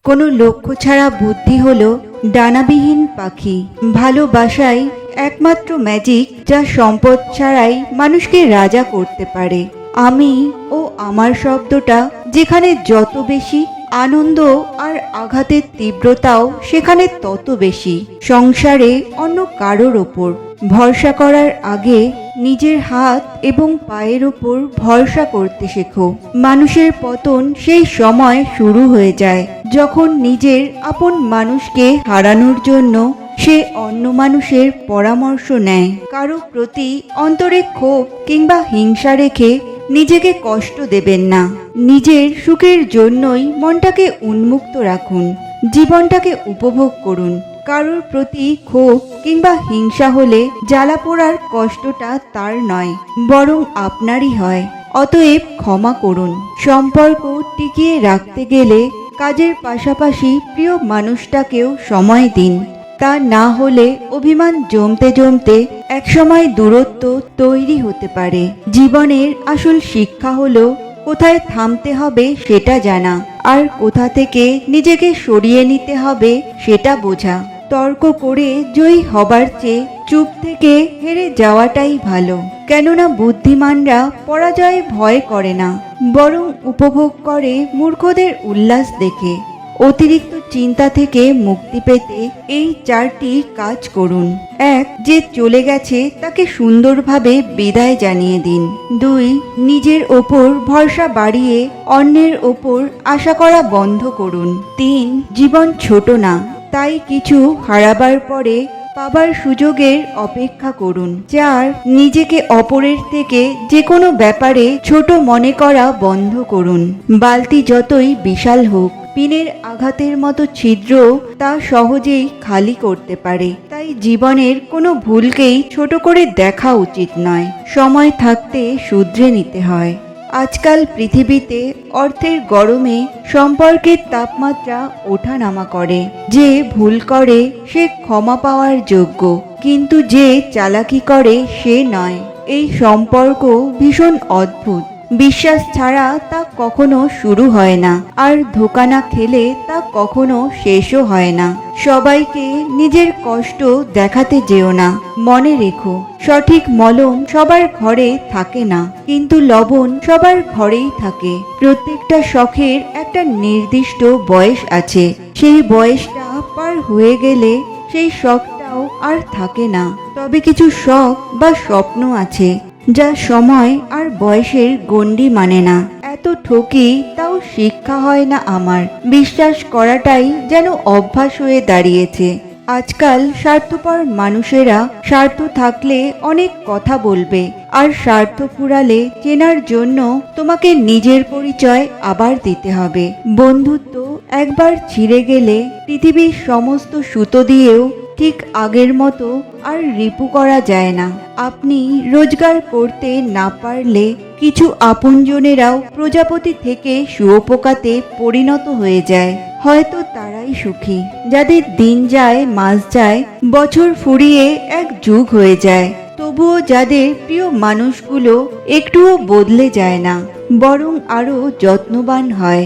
কোনো লক্ষ্য ছাড়া বুদ্ধি হলো ডানাবিহীন পাখি। ভালোবাসাই একমাত্র ম্যাজিক যা সম্পদ ছাড়াই মানুষকে রাজা করতে পারে। আমি ও আমার শব্দটা যেখানে যত বেশি, আনন্দ আর আঘাতের তীব্রতাও সেখানে তত বেশি। সংসারে অন্য কারোর ওপর ভরসা করার আগে নিজের হাত এবং পায়ের ওপর ভরসা করতে শেখো। মানুষের পতন সেই সময় শুরু হয়ে যায় যখন নিজের আপন মানুষকে হারানোর জন্য সে অন্য মানুষের পরামর্শ নেয়। কারো প্রতি অন্তরে ক্ষোভ কিংবা হিংসা রেখে নিজেকে কষ্ট দেবেন না। নিজের সুখের জন্যই মনটাকে উন্মুক্ত রাখুন, জীবনটাকে উপভোগ করুন। কারোর প্রতি ক্ষোভ কিংবা হিংসা হলে জ্বালা পোড়ার কষ্টটা তার নয়, বরং আপনারই হয়। অতএব ক্ষমা করুন। সম্পর্ক টিকিয়ে রাখতে গেলে কাজের পাশাপাশি প্রিয় মানুষটাকেও সময় দিন। তা না হলে অভিমান জমতে জমতে একসময় দূরত্ব তৈরি হতে পারে। জীবনের আসল শিক্ষা হলো কোথায় থামতে হবে সেটা জানা, আর কোথা থেকে নিজেকে সরিয়ে নিতে হবে সেটা বোঝা। তর্ক করে জয়ী হবার চেয়ে চুপ থেকে হেরে যাওয়াটাই ভালো। কেননা বুদ্ধিমানরা পরাজয়ে ভয় করে না, বরং উপভোগ করে মূর্খদের উল্লাস দেখে। অতিরিক্ত চিন্তা থেকে মুক্তি পেতে এই 4টি কাজ করুন। 1. যে চলে গেছে তাকে সুন্দরভাবে বিদায় জানিয়ে দিন। 2. নিজের ওপর ভরসা বাড়িয়ে অন্যের ওপর আশা করা বন্ধ করুন। 3. জীবন ছোট না, তাই কিছু হারাবার পরে পাবার সুযোগের অপেক্ষা করুন। 4. নিজেকে অপরের থেকে যে কোনো ব্যাপারে ছোট মনে করা বন্ধ করুন। বালতি যতই বিশাল হোক, পিনের আঘাতের মতো ছিদ্র তা সহজেই খালি করতে পারে। তাই জীবনের কোনো ভুলকেই ছোট করে দেখা উচিত নয়। সময় থাকতে শুধরে নিতে হয়। আজকাল পৃথিবীতে অর্থের গরমে সম্পর্কের তাপমাত্রা ওঠানামা করে। যে ভুল করে সে ক্ষমা পাওয়ার যোগ্য, কিন্তু যে চালাকি করে সে নয়। এই সম্পর্ক ভীষণ অদ্ভুত। বিশ্বাস ছাড়া তা কখনো শুরু হয় না, আর ধোঁকা না খেলে তা কখনো শেষও হয় না। সবাইকে নিজের কষ্ট দেখাতে যেও না। মনে রেখো, সঠিক মলম সবার ঘরে থাকে না, কিন্তু লবণ সবার ঘরেই থাকে। প্রত্যেকটা শখের একটা নির্দিষ্ট বয়স আছে। সেই বয়সটা পার হয়ে গেলে সেই শখটাও আর থাকে না। তবে কিছু শখ বা স্বপ্ন আছে যা সময় আর বয়সের গণ্ডি মানে না। এত ঠকি তাও শিক্ষা হয় না আমার। বিশ্বাস করাটাই যেন অভ্যাস হয়ে দাঁড়িয়েছে। আজকাল স্বার্থপর মানুষেরা স্বার্থ থাকলে অনেক কথা বলবে, আর স্বার্থ ফুরালে চেনার জন্য তোমাকে নিজের পরিচয় আবার দিতে হবে। বন্ধুত্ব একবার ছিঁড়ে গেলে পৃথিবীর সমস্ত সুতো দিয়েও ঠিক আগের মতো আর রিপু করা যায় না। আপনি রোজগার করতে না পারলে কিছু আপনজনেরাও প্রজাপতি থেকে শুঁয়োপোকাতে পরিণত হয়ে যায়। হয়তো তারাই সুখী যাদের দিন যায়, মাস যায়, বছর ফুরিয়ে এক যুগ হয়ে যায়। তবুও যাদের প্রিয় মানুষগুলো একটুও বদলে যায় না, বরং আরো যত্নবান হয়।